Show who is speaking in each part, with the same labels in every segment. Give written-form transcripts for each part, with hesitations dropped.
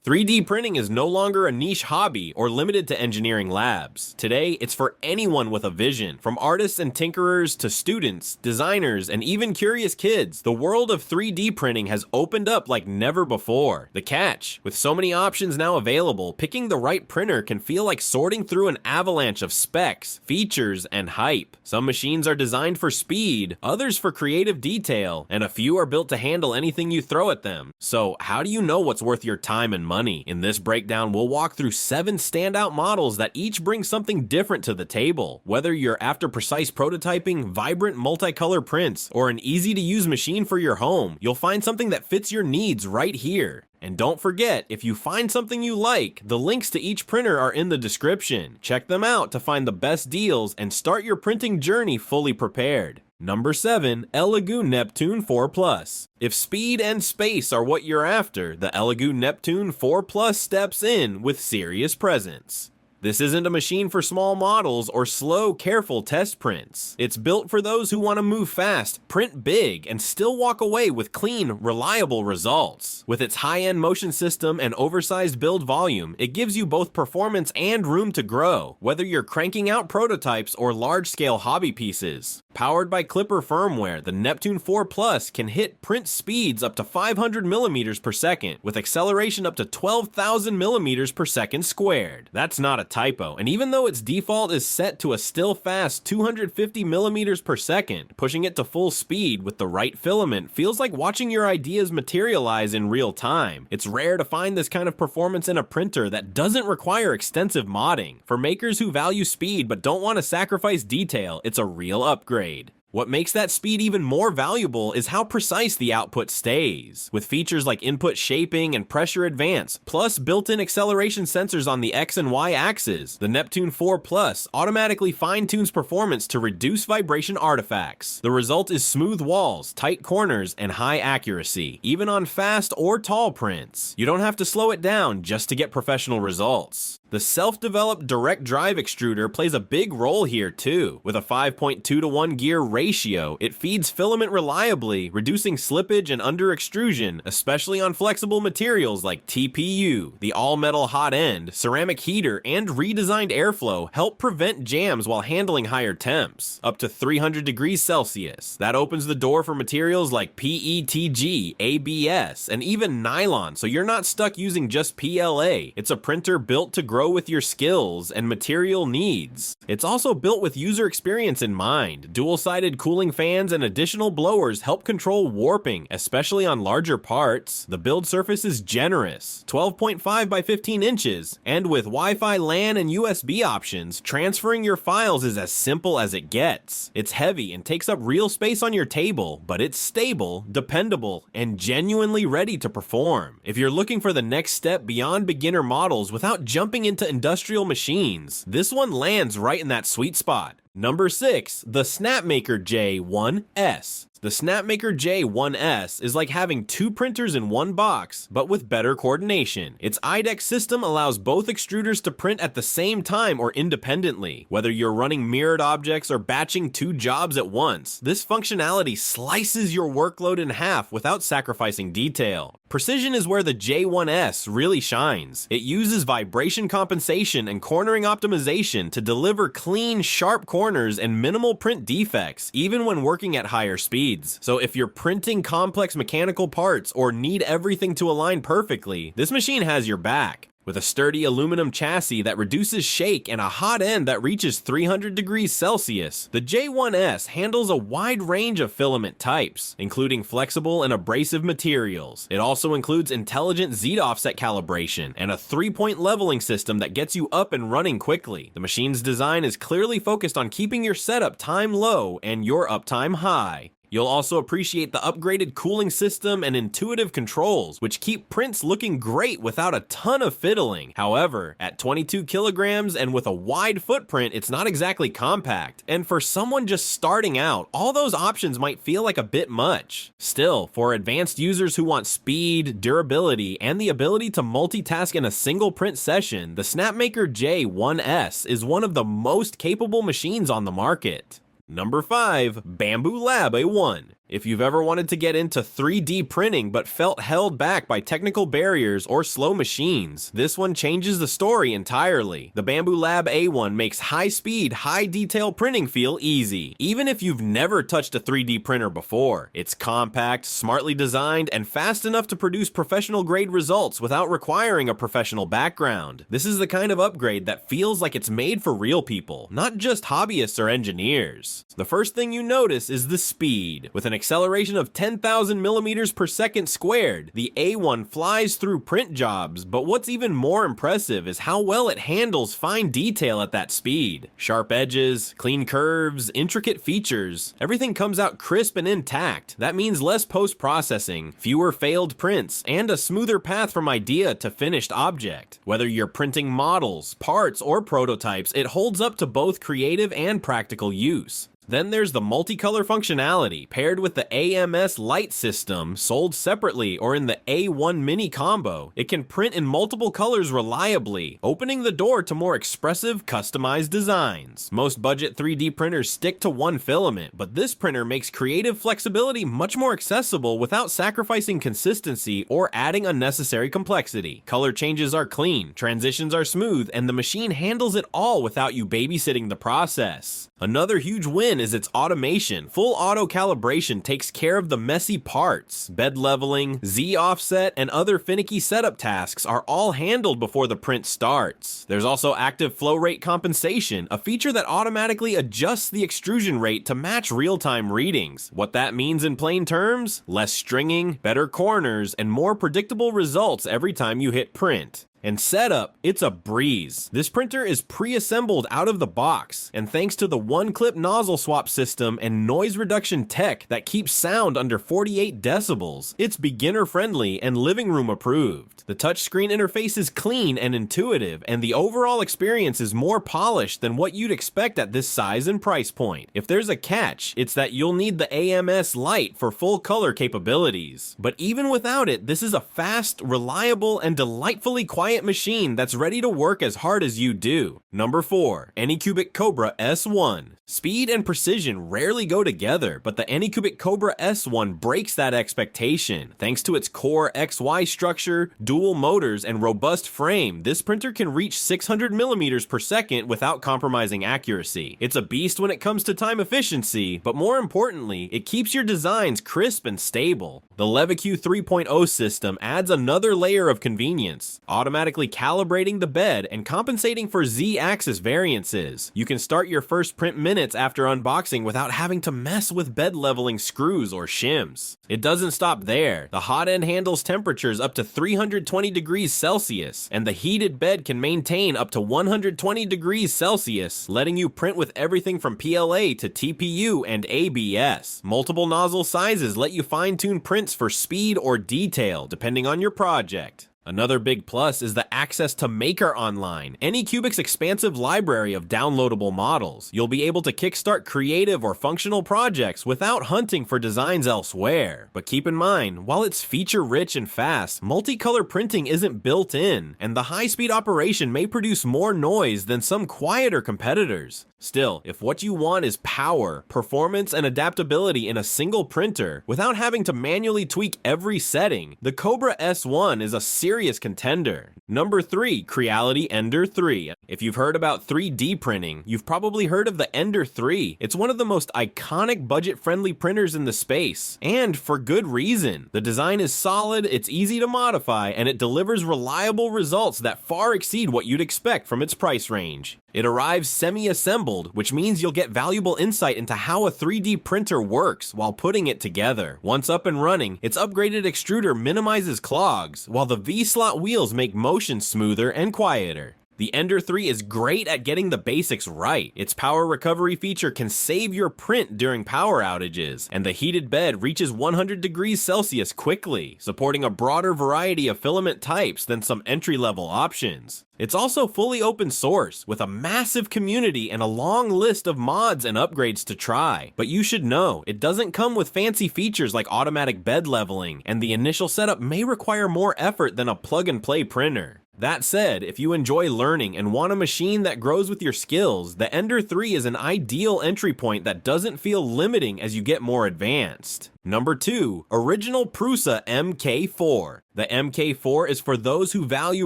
Speaker 1: 3D printing is no longer a niche hobby or limited to engineering labs. Today, it's for anyone with a vision. From artists and tinkerers to students, designers, and even curious kids, the world of 3D printing has opened up like never before. The catch, with so many options now available, picking the right printer can feel like sorting through an avalanche of specs, features, and hype. Some machines are designed for speed, others for creative detail, and a few are built to handle anything you throw at them. So, how do you know what's worth your time and money? In this breakdown, we'll walk through 7 standout models that each bring something different to the table. Whether you're after precise prototyping, vibrant multicolor prints, or an easy-to-use machine for your home, you'll find something that fits your needs right here. And don't forget, if you find something you like, the links to each printer are in the description. Check them out to find the best deals and start your printing journey fully prepared. Number 7. ELEGOO Neptune 4 Plus. If speed and space are what you're after, the ELEGOO Neptune 4 Plus steps in with serious presence. This isn't a machine for small models or slow, careful test prints. It's built for those who want to move fast, print big, and still walk away with clean, reliable results. With its high-end motion system and oversized build volume, it gives you both performance and room to grow, whether you're cranking out prototypes or large-scale hobby pieces. Powered by Clipper firmware, the Neptune 4 Plus can hit print speeds up to 500 millimeters per second, with acceleration up to 12,000 millimeters per second squared. That's not a typo, and even though its default is set to a still fast 250 millimeters per second, pushing it to full speed with the right filament feels like watching your ideas materialize in real time. It's rare to find this kind of performance in a printer that doesn't require extensive modding. For makers who value speed but don't want to sacrifice detail, it's a real upgrade. What makes that speed even more valuable is how precise the output stays. With features like input shaping and pressure advance, plus built-in acceleration sensors on the X and Y axes, the Neptune 4 Plus automatically fine-tunes performance to reduce vibration artifacts. The result is smooth walls, tight corners, and high accuracy, even on fast or tall prints. You don't have to slow it down just to get professional results. The self-developed direct drive extruder plays a big role here too. With a 5.2:1 gear ratio, it feeds filament reliably, reducing slippage and under extrusion, especially on flexible materials like TPU. The all-metal hot end, ceramic heater, and redesigned airflow help prevent jams while handling higher temps, up to 300 degrees Celsius. That opens the door for materials like PETG, ABS, and even nylon, so you're not stuck using just PLA. It's a printer built to grow with your skills and material needs. It's also built with user experience in mind. Dual-sided cooling fans and additional blowers help control warping, especially on larger parts. The build surface is generous, 12.5 by 15 inches, and with Wi-Fi, LAN, and USB options, transferring your files is as simple as it gets. It's heavy and takes up real space on your table, but it's stable, dependable, and genuinely ready to perform. If you're looking for the next step beyond beginner models without jumping into industrial machines, this one lands right in that sweet spot. Number 6. The Snapmaker J1s. The Snapmaker J1s is like having 2 printers in one box, but with better coordination. Its IDEX system allows both extruders to print at the same time or independently. Whether you're running mirrored objects or batching 2 jobs at once, this functionality slices your workload in half without sacrificing detail. Precision is where the J1s really shines. It uses vibration compensation and cornering optimization to deliver clean, sharp corners and minimal print defects, even when working at higher speeds. So if you're printing complex mechanical parts or need everything to align perfectly, this machine has your back. With a sturdy aluminum chassis that reduces shake and a hot end that reaches 300 degrees Celsius, the J1s handles a wide range of filament types, including flexible and abrasive materials. It also includes intelligent Z offset calibration and a 3-point leveling system that gets you up and running quickly. The machine's design is clearly focused on keeping your setup time low and your uptime high. You'll also appreciate the upgraded cooling system and intuitive controls, which keep prints looking great without a ton of fiddling. However, at 22 kilograms and with a wide footprint, it's not exactly compact. And for someone just starting out, all those options might feel like a bit much. Still, for advanced users who want speed, durability, and the ability to multitask in a single print session, the Snapmaker J1s is one of the most capable machines on the market. Number 5. Bambu Lab A1. If you've ever wanted to get into 3D printing but felt held back by technical barriers or slow machines, this one changes the story entirely. The Bambu Lab A1 makes high-speed, high-detail printing feel easy, even if you've never touched a 3D printer before. It's compact, smartly designed, and fast enough to produce professional-grade results without requiring a professional background. This is the kind of upgrade that feels like it's made for real people, not just hobbyists or engineers. The first thing you notice is the speed. With an acceleration of 10,000 millimeters per second squared, the A1 flies through print jobs, but what's even more impressive is how well it handles fine detail at that speed. Sharp edges, clean curves, intricate features, everything comes out crisp and intact. That means less post-processing, fewer failed prints, and a smoother path from idea to finished object. Whether you're printing models, parts, or prototypes, it holds up to both creative and practical use. Then there's the multicolor functionality, paired with the AMS light system, sold separately or in the A1 mini combo. It can print in multiple colors reliably, opening the door to more expressive, customized designs. Most budget 3D printers stick to one filament, but this printer makes creative flexibility much more accessible without sacrificing consistency or adding unnecessary complexity. Color changes are clean, transitions are smooth, and the machine handles it all without you babysitting the process. Another huge win is its automation. Full auto calibration takes care of the messy parts. Bed leveling, Z offset, and other finicky setup tasks are all handled before the print starts. There's also active flow rate compensation, a feature that automatically adjusts the extrusion rate to match real-time readings. What that means in plain terms? Less stringing, better corners, and more predictable results every time you hit print. And setup, it's a breeze. This printer is pre-assembled out of the box, and thanks to the one-clip nozzle swap system and noise reduction tech that keeps sound under 48 decibels, it's beginner-friendly and living room approved. The touchscreen interface is clean and intuitive, and the overall experience is more polished than what you'd expect at this size and price point. If there's a catch, it's that you'll need the AMS light for full color capabilities. But even without it, this is a fast, reliable, and delightfully quiet machine that's ready to work as hard as you do. Number 4. Anycubic Kobra S1. Speed and precision rarely go together, but the Anycubic Kobra S1 breaks that expectation. Thanks to its core XY structure, dual motors, and robust frame, this printer can reach 600 millimeters per second without compromising accuracy. It's a beast when it comes to time efficiency, but more importantly, it keeps your designs crisp and stable. The ELEGOO 3.0 system adds another layer of convenience, automatically calibrating the bed and compensating for Z-axis variances. You can start your first print minutes after unboxing without having to mess with bed leveling screws or shims. It doesn't stop there. The hot end handles temperatures up to 320 degrees Celsius, and the heated bed can maintain up to 120 degrees Celsius, letting you print with everything from PLA to TPU and ABS. Multiple nozzle sizes let you fine-tune prints for speed or detail, depending on your project. Another big plus is the access to Maker Online, Anycubic's expansive library of downloadable models. You'll be able to kickstart creative or functional projects without hunting for designs elsewhere. But keep in mind, while it's feature-rich and fast, multicolor printing isn't built in, and the high-speed operation may produce more noise than some quieter competitors. Still, if what you want is power, performance, and adaptability in a single printer without having to manually tweak every setting, the Kobra S1 is a serious contender. Number 3, Creality Ender 3. If you've heard about 3D printing, you've probably heard of the Ender 3. It's one of the most iconic budget-friendly printers in the space, and for good reason. The design is solid, it's easy to modify, and it delivers reliable results that far exceed what you'd expect from its price range. It arrives semi-assembled, which means you'll get valuable insight into how a 3D printer works while putting it together. Once up and running, its upgraded extruder minimizes clogs, while the V-slot wheels make motion smoother and quieter. The Ender 3 is great at getting the basics right. Its power recovery feature can save your print during power outages, and the heated bed reaches 100 degrees Celsius quickly, supporting a broader variety of filament types than some entry-level options. It's also fully open source, with a massive community and a long list of mods and upgrades to try. But you should know, it doesn't come with fancy features like automatic bed leveling, and the initial setup may require more effort than a plug-and-play printer. That said, if you enjoy learning and want a machine that grows with your skills, the Ender 3 is an ideal entry point that doesn't feel limiting as you get more advanced. Number 2. Original Prusa MK4. The MK4 is for those who value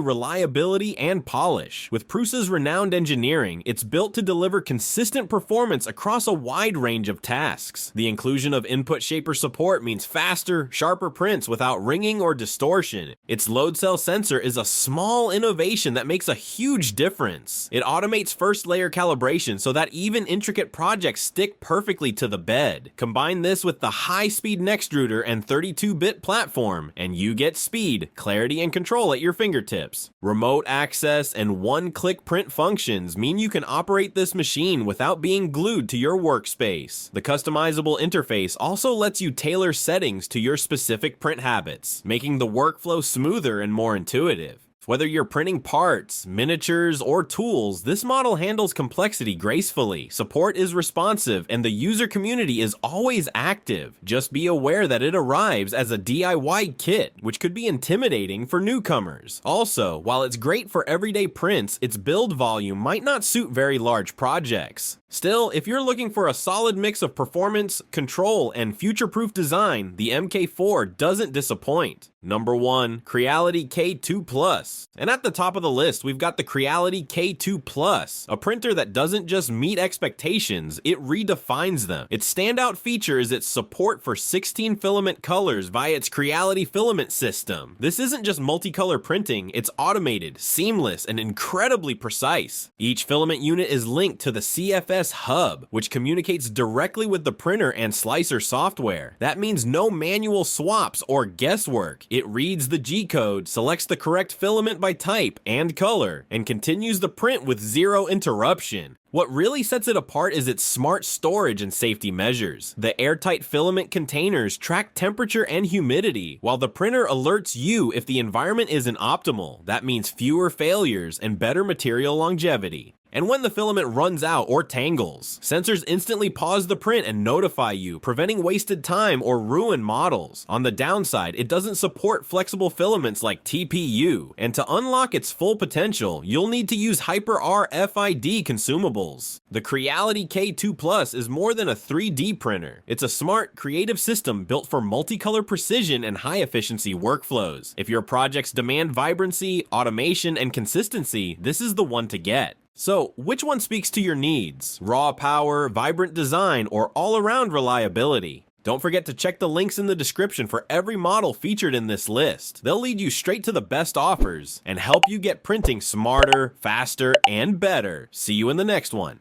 Speaker 1: reliability and polish. With Prusa's renowned engineering, it's built to deliver consistent performance across a wide range of tasks. The inclusion of input shaper support means faster, sharper prints without ringing or distortion. Its load cell sensor is a small innovation that makes a huge difference. It automates first layer calibration so that even intricate projects stick perfectly to the bed. Combine this with the high-speed Nextruder and 32-bit platform, and you get speed, clarity, and control at your fingertips. Remote access and one-click print functions mean you can operate this machine without being glued to your workspace. The customizable interface also lets you tailor settings to your specific print habits, making the workflow smoother and more intuitive. Whether you're printing parts, miniatures, or tools, this model handles complexity gracefully. Support is responsive, and the user community is always active. Just be aware that it arrives as a DIY kit, which could be intimidating for newcomers. Also, while it's great for everyday prints, its build volume might not suit very large projects. Still, if you're looking for a solid mix of performance, control, and future-proof design, the MK4 doesn't disappoint. Number 1. Creality K2 Plus. And at the top of the list, we've got the Creality K2 Plus, a printer that doesn't just meet expectations, it redefines them. Its standout feature is its support for 16 filament colors via its Creality filament system. This isn't just multicolor printing, it's automated, seamless, and incredibly precise. Each filament unit is linked to the CFS hub, which communicates directly with the printer and slicer software. That means no manual swaps or guesswork. It reads the G-code, selects the correct filament by type and color, and continues the print with zero interruption. What really sets it apart is its smart storage and safety measures. The airtight filament containers track temperature and humidity, while the printer alerts you if the environment isn't optimal. That means fewer failures and better material longevity. And when the filament runs out or tangles, sensors instantly pause the print and notify you, preventing wasted time or ruined models. On the downside, it doesn't support flexible filaments like TPU, and to unlock its full potential, you'll need to use Hyper-R RFID consumables. The Creality K2 Plus is more than a 3D printer. It's a smart, creative system built for multicolor precision and high-efficiency workflows. If your projects demand vibrancy, automation, and consistency, this is the one to get. So, which one speaks to your needs? Raw power, vibrant design, or all-around reliability? Don't forget to check the links in the description for every model featured in this list. They'll lead you straight to the best offers and help you get printing smarter, faster, and better. See you in the next one.